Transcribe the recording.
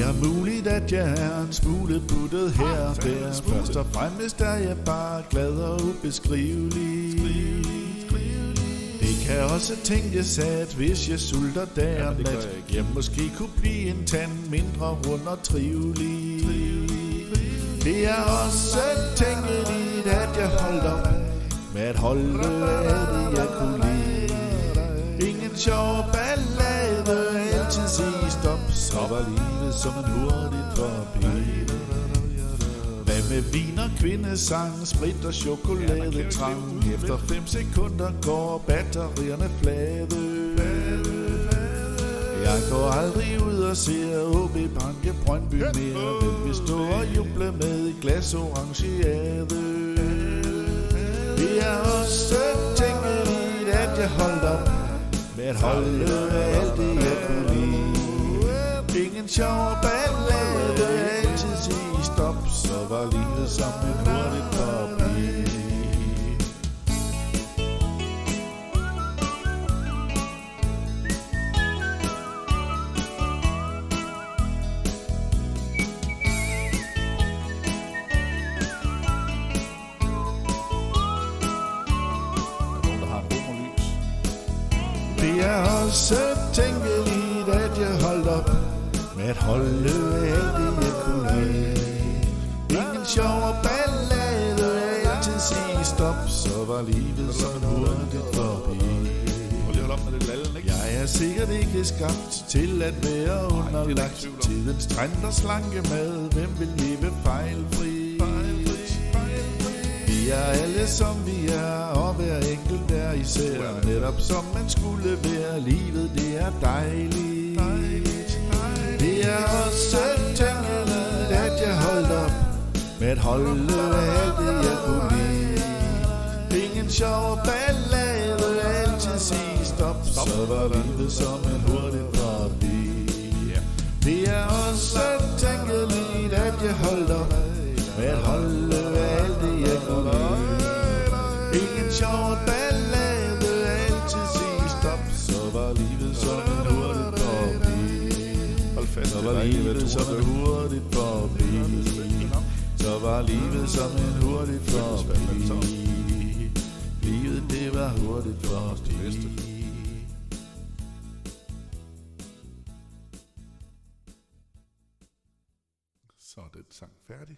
er muligt, at jeg er en smule puttet her og der. Først og fremmest er jeg bare glad og ubeskrivelig. Det kan også tænkes, at hvis jeg sulter dag og nat, jeg måske kunne blive en tand mindre rund og trivelig. Det er også tænkeligt, at jeg holdt op med at holde af det, jeg kunne lide. Ingen sjov ballade, altid sige stop, så var livet som en hurtigt forbi. Hvad med vin og kvindesang, sprit og chokoladetrang? Efter 5 sekunder går batterierne flade. Jeg går aldrig ud og ser OB banke Brøndby mere. Hvem vil stå og juble med et glas orangeade? Det er også tænkeligt, at jeg holdt op med at holde af alt det, jeg kunne lide. Ingen sjov ballade, altid sige stop, så var livet som en hurtigt forbi. Det er også tænkeligt, at jeg holdt op med at holde af alt det, jeg kunne lide. Ingen sjov ballade, altid sige stop, så var livet som en hurtigt forbi. Jeg er sikkert ikke skabt til at være underlagt tidens trend og slanke mad. Hvem vil leve fejlfri? Vi er alle som vi er, og hver enkelt er især. Netop som man skulle være, livet det er dejligt. Det er også tænkeligt, at jeg holdt op med at holde af alt det, jeg kunne lide. Ingen sjov ballade, altid sige stop, så var livet som en hurtigt forbi. Det er også tænkeligt, at jeg holdt op med at holde af alt det, jeg kunne lide. Ingen sjov ballade, altid sige stop, så var livet som en hurtigt forbi. Så var livet som en hurtigt forbi. Så var livet som en hurtigt forbi. Livet det var hurtigt forbi. Så er den sang færdig.